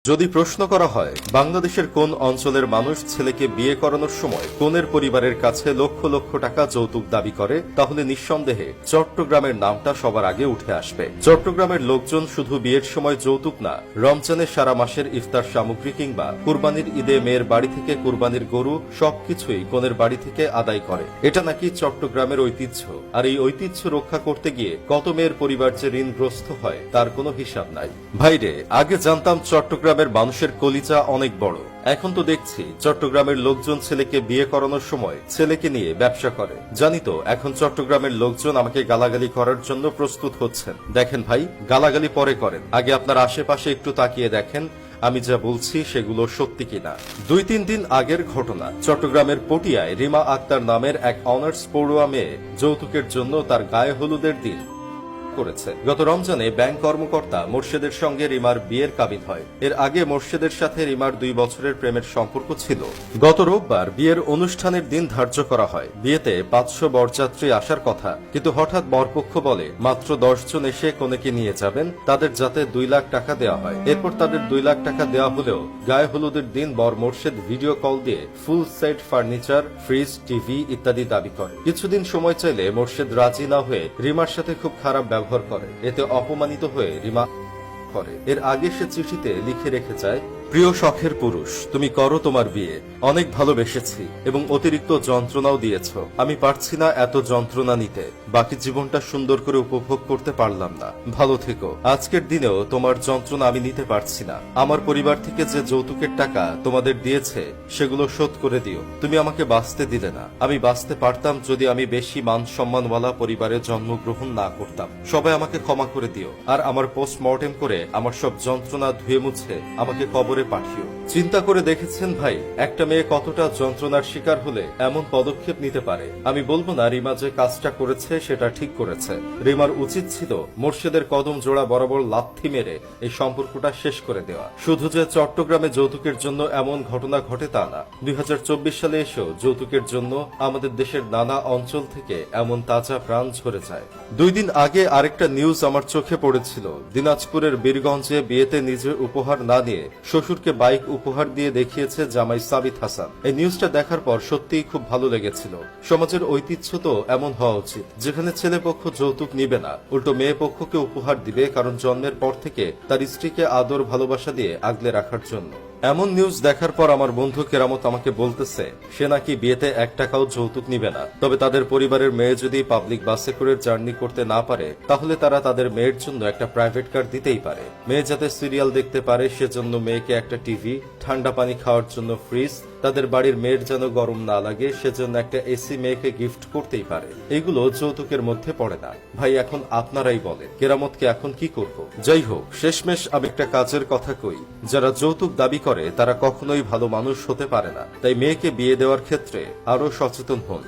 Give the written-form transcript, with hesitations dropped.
যদি প্রশ্ন করা হয় বাংলাদেশের কোন অঞ্চলের মানুষ ছেলেকে বিয়ে করানোর সময় কনের পরিবারের কাছে লক্ষ লক্ষ টাকা যৌতুক দাবি করে, তাহলে নিঃসন্দেহে চট্টগ্রামের নামটা সবার আগে উঠে আসবে। চট্টগ্রামের লোকজন শুধু বিয়ের সময় যৌতুক না, রমজানের সারা মাসের ইফতার সামগ্রী কিংবা কুরবানির ঈদে মেয়ের বাড়ি থেকে কুরবানির গরু সবকিছুই কনের বাড়ি থেকে আদায় করে। এটা নাকি চট্টগ্রামের ঐতিহ্য। আর এই ঐতিহ্য রক্ষা করতে গিয়ে কত মেয়ের পরিবার যে ঋণগ্রস্ত হয় তার কোনো হিসাব নাই। ভাইরে, আগে জানতাম চট্টগ্রামের মানুষের কলিজা অনেক বড়। এখন তো দেখছি চট্টগ্রামের লোকজন ছেলেকে বিয়ে করানোর সময় ছেলেকে নিয়ে ব্যবসা করে। জানি তো এখন চট্টগ্রামের লোকজন আমাকে গালাগালি করার জন্য প্রস্তুত হচ্ছেন। দেখেন ভাই, গালাগালি পরে করেন, আগে আপনার আশেপাশে একটু তাকিয়ে দেখেন আমি যা বলছি সেগুলো সত্যি কিনা। 2-3 দিন আগের ঘটনা, চট্টগ্রামের পটিয়ায় রিমা আক্তার নামের এক অনার্স পড়ুয়া মেয়ে যৌতুকের জন্য তার গায়ে হলুদের দিন করেছে। গত রমজানে ব্যাংক কর্মকর্তা মোর্শেদের সঙ্গে রিমার বিয়ের কাবিন হয়। এর আগে মোর্শেদের সাথে রিমার 2 বছরের প্রেমের সম্পর্ক ছিল। গত রোববার বিয়ের অনুষ্ঠানের দিন ধার্য করা হয়। বিয়েতে 500 বরযাত্রী আসার কথা, কিন্তু হঠাৎ বরপক্ষ বলে মাত্র 10 জন এসে কনেকে নিয়ে যাবেন, তাদের যাতে 2 লাখ টাকা দেওয়া হয়। এরপর তাদের 2 লাখ টাকা দেওয়া হলেও গায়ে হলুদের দিন বর মোর্শেদ ভিডিও কল দিয়ে full set furniture, fridge, TV ইত্যাদি দাবি করে। কিছুদিন সময় চাইলে মোর্শেদ রাজি না হয়ে রিমার সাথে খুব খারাপ ব্যবহার করে। এতে অপমানিত হয়ে রিমা করে। এর আগে সে চিঠিতে লিখে রেখে যায়, প্রিয় শখের পুরুষ, তুমি করো তোমার বিয়ে। অনেক ভালোবেসেছি এবং অতিরিক্ত যন্ত্রণাও দিয়েছ। আমি পারছি না এত যন্ত্রণা নিতে। বাকি জীবনটা সুন্দর করে উপভোগ করতে পারলাম না। ভালো থেকো। আজকের দিনেও তোমার যন্ত্রণা আমি নিতে পারছি না। আমার পরিবার থেকে যে যৌতুকের টাকা তোমাদের দিয়েছে সেগুলো শোধ করে দিও। তুমি আমাকে বাঁচতে দিলে না। আমি বাঁচতে পারতাম যদি আমি বেশি মান সম্মানওয়ালা পরিবারে জন্মগ্রহণ না করতাম। সবাই আমাকে ক্ষমা করে দিও। আর আমার পোস্টমর্টেম করে আমার সব যন্ত্রণা ধুয়ে মুছে আমাকে কবরে পাঠিও। চিন্তা করে দেখেছেন ভাই, একটা মেয়ে কতটা যন্ত্রণার শিকার হলে এমন পদক্ষেপ নিতে পারে? আমি বলবো না রিমা যে কাজটা করেছে সেটা ঠিক করেছে। রিমার উচিত ছিল মোর্শেদের কদম জোড়া বরাবর লাথি মেরে এই সম্পর্কটা শেষ করে দেওয়া। শুধু যে চট্টগ্রামে যৌতুকের জন্য এমন ঘটনা ঘটে তা না, 2024 সালে এসেও যৌতুকের জন্য আমাদের দেশের নানা অঞ্চল থেকে এমন তাজা প্রাণ ঝরে যায়। 2 দিন আগে আরেকটা নিউজ আমার চোখে পড়েছিল। দিনাজপুরের বীরগঞ্জে বিয়েতে নিজে উপহার না নিয়ে শ্বশুরকে বাইক উপহার দিয়ে দেখিয়েছে জামাই সাবিত হাসান। এই নিউজটা দেখার পর সত্যিই খুব ভালো লেগেছিল। সমাজের ঐতিহ্য তো এমন হওয়া উচিত, যেখানে ছেলে পক্ষ যৌতুক নিবে না, উল্টো মেয়ে পক্ষকে উপহার দিবে, কারণ জন্মের পর থেকে তার স্ত্রীকে আদর ভালোবাসা দিয়ে আগলে রাখার জন্য। এমন নিউজ দেখার পর আমার বন্ধু কেরামত আমাকে বলতেছে সে নাকি বিয়েতে 1 টাকাও যৌতুক নিবে না। তবে তাদের পরিবারের মেয়ে যদি পাবলিক বাসে করে জার্নি করতে না পারে, তাহলে তারা তাদের মেয়ের জন্য একটা প্রাইভেট কার দিতেই পারে। মেয়ে যাতে সিরিয়াল দেখতে পারে সেজন্য মেয়েকে একটা টিভি, ঠান্ডা পানি খাওয়ার জন্য ফ্রিজ, তাদের বাড়ির মেয়ের যেন গরম না লাগে সেজন্য একটা এসি মেয়েকে গিফট করতেই পারে। এগুলো যৌতুকের মধ্যে পড়ে না। ভাই, এখন আপনারাই বলেন কেরামতকে এখন কি করব? যাই হোক, শেষমেশ আমি একটা কাজের কথা কই, যারা যৌতুক দাবি করে তারা কখনোই ভালো মানুষ হতে পারে না। তাই মেয়েকে বিয়ে দেওয়ার ক্ষেত্রে আরো সচেতন হন।